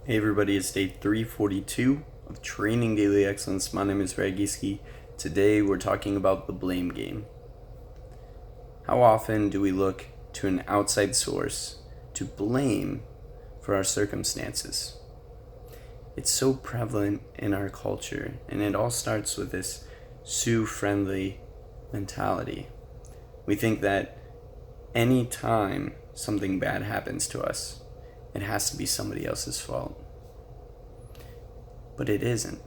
Hey everybody, it's day 342 of Training Daily Excellence. My name is Ragiski. Today we're talking about the blame game. How often do we look to an outside source to blame for our circumstances? It's so prevalent in our culture, and it all starts with this Sue-friendly mentality. We think that any time something bad happens to us, it has to be somebody else's fault. But it isn't.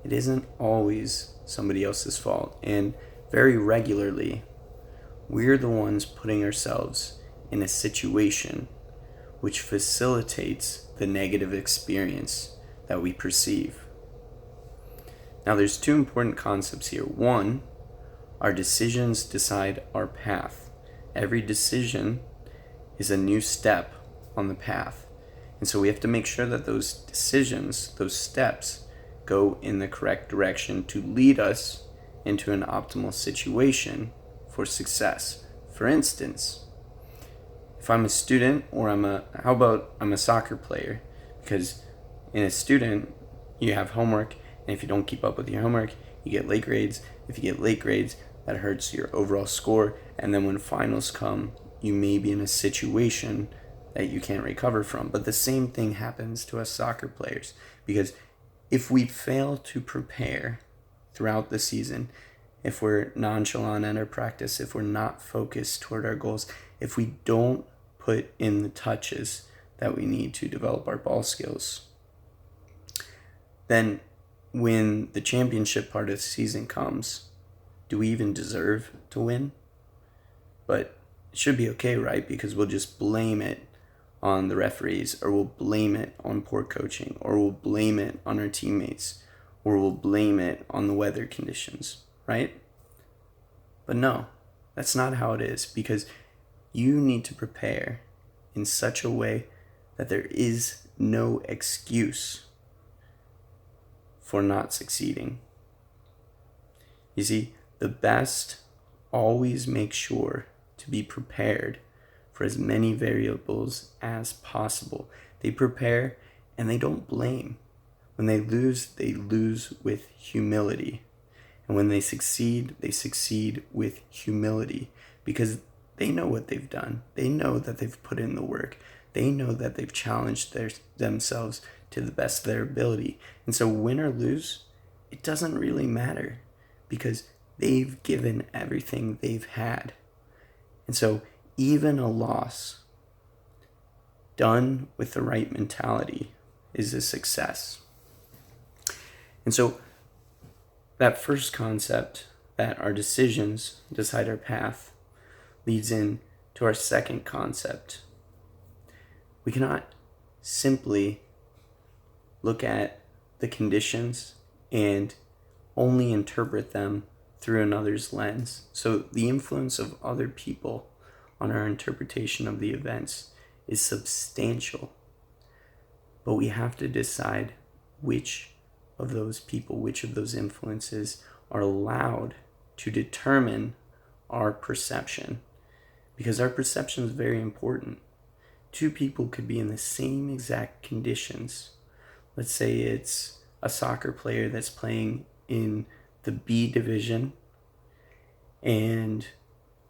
It isn't always somebody else's fault. And very regularly, we're the ones putting ourselves in a situation which facilitates the negative experience that we perceive. Now, there's two important concepts here. One, our decisions decide our path. Every decision is a new step on the path. And so we have to make sure that those decisions, those steps, go in the correct direction to lead us into an optimal situation for success. For instance, if I'm a student or I'm a soccer player, because in a student, you have homework, and if you don't keep up with your homework, you get late grades. If you get late grades, that hurts your overall score, and then when finals come, you may be in a situation that you can't recover from. But the same thing happens to us soccer players, because if we fail to prepare throughout the season, if we're nonchalant at our practice, if we're not focused toward our goals, if we don't put in the touches that we need to develop our ball skills, then when the championship part of the season comes, do we even deserve to win? But it should be okay, right? Because we'll just blame it on the referees, or we'll blame it on poor coaching, or we'll blame it on our teammates, or we'll blame it on the weather conditions, right? But no, that's not how it is, because you need to prepare in such a way that there is no excuse for not succeeding. You see, the best always make sure to be prepared for as many variables as possible. They prepare and they don't blame. When they lose with humility. And when they succeed with humility, because they know what they've done. They know that they've put in the work. They know that they've challenged themselves to the best of their ability. And so win or lose, it doesn't really matter, because they've given everything they've had. And so even a loss done with the right mentality is a success. And so that first concept, that our decisions decide our path, leads in to our second concept. We cannot simply look at the conditions and only interpret them through another's lens. So the influence of other people on our interpretation of the events is substantial. But we have to decide which of those people, which of those influences are allowed to determine our perception. Because our perception is very important. Two people could be in the same exact conditions. Let's say it's a soccer player that's playing in the B division and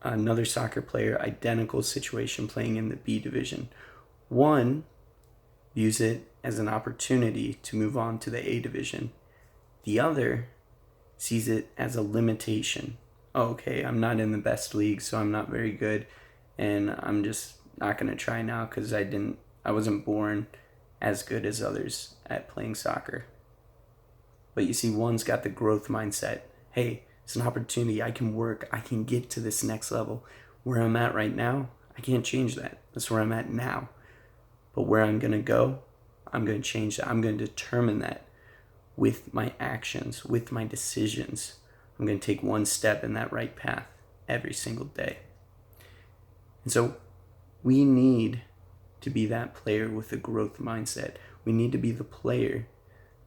another soccer player, identical situation, playing in the B division. One views it as an opportunity to move on to the A division. The other sees it as a limitation. Oh, okay, I'm not in the best league, so I'm not very good, and I'm just not going to try now because I wasn't born as good as others at playing soccer. But you see, one's got the growth mindset. Hey, it's an opportunity. I can work. I can get to this next level. Where I'm at right now, I can't change that. That's where I'm at now. But where I'm going to go, I'm going to change that. I'm going to determine that with my actions, with my decisions. I'm going to take one step in that right path every single day. And so we need to be that player with a growth mindset. We need to be the player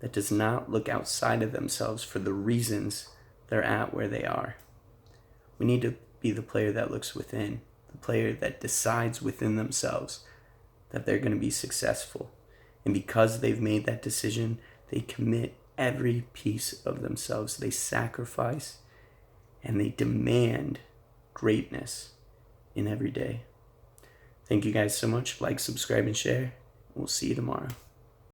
that does not look outside of themselves for the reasons they're at where they are. We need to be the player that looks within, the player that decides within themselves that they're going to be successful. And because they've made that decision, they commit every piece of themselves. They sacrifice and they demand greatness in every day. Thank you guys so much. Like, subscribe, and share. We'll see you tomorrow.